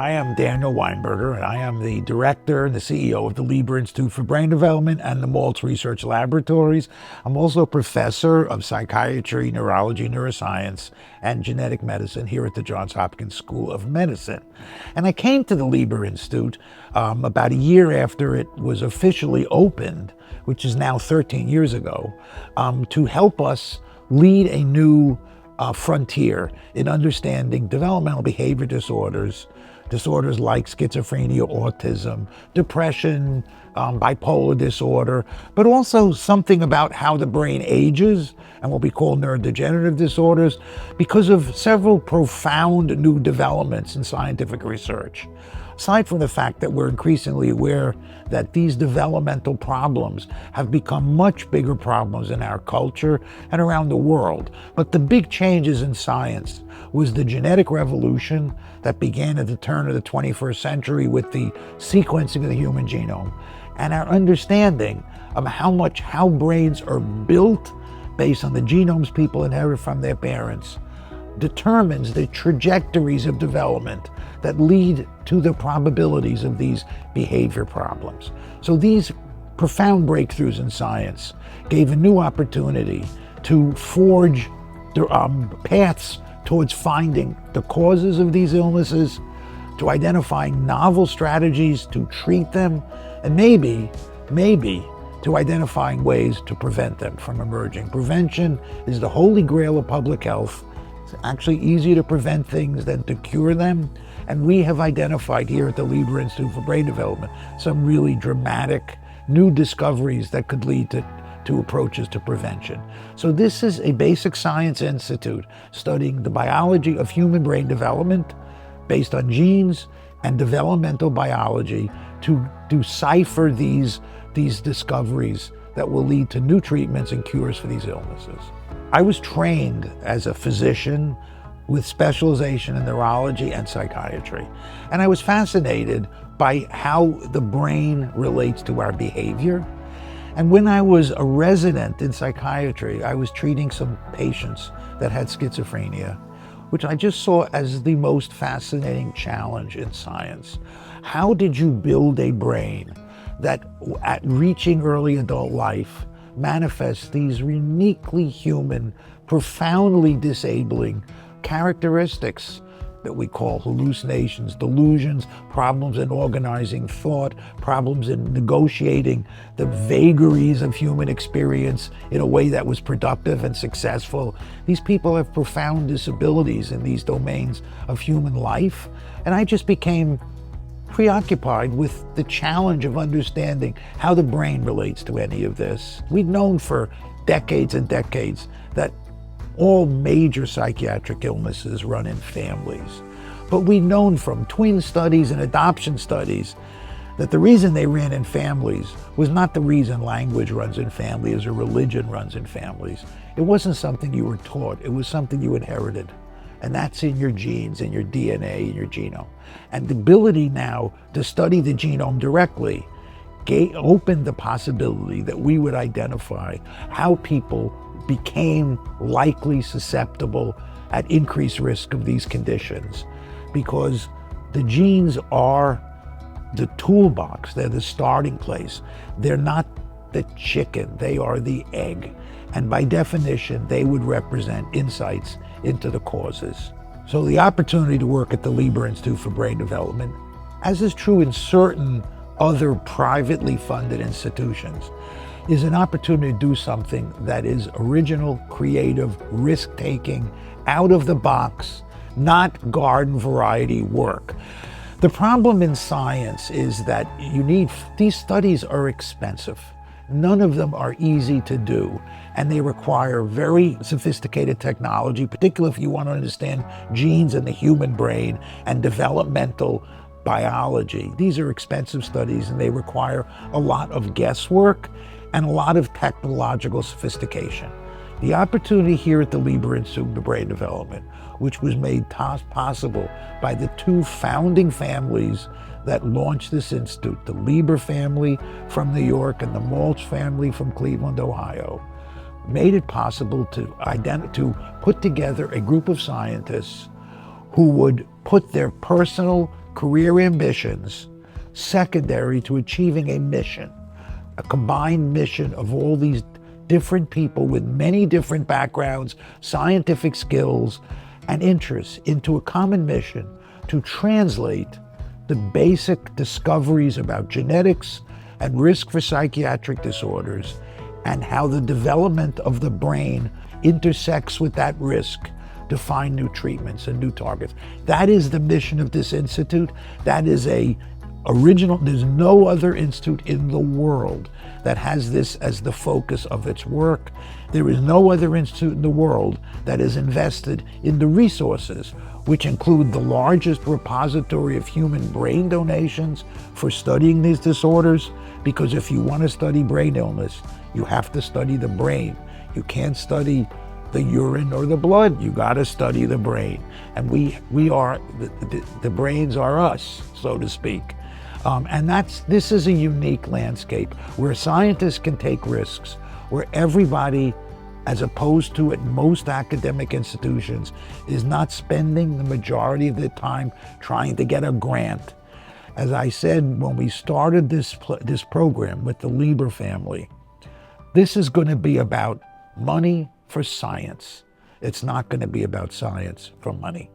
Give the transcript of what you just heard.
I am Daniel Weinberger, and I am the director and the CEO of the Lieber Institute for Brain Development and the Maltz Research Laboratories. I'm also a professor of psychiatry, neurology, neuroscience, and genetic medicine here at the Johns Hopkins School of Medicine. And I came to the Lieber Institute about a year after it was officially opened, which is now 13 years ago, to help us lead a new frontier in understanding developmental behavior disorders like schizophrenia, autism, depression, bipolar disorder, but also something about how the brain ages and what we call neurodegenerative disorders because of several profound new developments in scientific research. Aside from the fact that we're increasingly aware that these developmental problems have become much bigger problems in our culture and around the world. But the big changes in science was the genetic revolution that began at the turn of the 21st century with the sequencing of the human genome, and our understanding of how brains are built based on the genomes people inherit from their parents determines the trajectories of development that lead to the probabilities of these behavior problems. So these profound breakthroughs in science gave a new opportunity to forge paths towards finding the causes of these illnesses, to identifying novel strategies to treat them, and maybe to identifying ways to prevent them from emerging. Prevention is the holy grail of public health. It's actually easier to prevent things than to cure them. And we have identified here at the Lieber Institute for Brain Development some really dramatic new discoveries that could lead to approaches to prevention. So this is a basic science institute studying the biology of human brain development based on genes and developmental biology to decipher these discoveries that will lead to new treatments and cures for these illnesses. I was trained as a physician with specialization in neurology and psychiatry. And I was fascinated by how the brain relates to our behavior. And when I was a resident in psychiatry, I was treating some patients that had schizophrenia, which I just saw as the most fascinating challenge in science. How did you build a brain that at reaching early adult life manifests these uniquely human, profoundly disabling characteristics that we call hallucinations, delusions, problems in organizing thought, problems in negotiating the vagaries of human experience in a way that was productive and successful. These people have profound disabilities in these domains of human life, and I just became preoccupied with the challenge of understanding how the brain relates to any of this. We've known for decades and decades that all major psychiatric illnesses run in families. But we've known from twin studies and adoption studies that the reason they ran in families was not the reason language runs in families or religion runs in families. It wasn't something you were taught, it was something you inherited. And that's in your genes, in your DNA, in your genome. And the ability now to study the genome directly opened the possibility that we would identify how people became likely susceptible at increased risk of these conditions, because the genes are the toolbox, they're the starting place. They're not the chicken, they are the egg. And by definition, they would represent insights into the causes. So the opportunity to work at the Lieber Institute for Brain Development, as is true in certain other privately funded institutions, is an opportunity to do something that is original, creative, risk-taking, out of the box, not garden variety work. The problem in science is that these studies are expensive. None of them are easy to do, and they require very sophisticated technology, particularly if you want to understand genes in the human brain and developmental biology. These are expensive studies, and they require a lot of guesswork and a lot of technological sophistication. The opportunity here at the Lieber Institute for Brain Development, which was made possible by the two founding families that launched this institute, the Lieber family from New York and the Maltz family from Cleveland, Ohio, made it possible to put together a group of scientists who would put their personal career ambitions secondary to achieving a mission, a combined mission of all these different people with many different backgrounds, scientific skills, and interests into a common mission to translate the basic discoveries about genetics and risk for psychiatric disorders and how the development of the brain intersects with that risk to find new treatments and new targets. That is the mission of this institute. That is there's no other institute in the world that has this as the focus of its work. There is no other institute in the world that is invested in the resources, which include the largest repository of human brain donations for studying these disorders, because if you want to study brain illness, you have to study the brain. You can't study the urine or the blood. You got to study the brain. And we are, the brains are us, so to speak. And this is a unique landscape where scientists can take risks, where everybody, as opposed to at most academic institutions, is not spending the majority of their time trying to get a grant. As I said, when we started this program with the Lieber family, this is going to be about money for science. It's not going to be about science for money.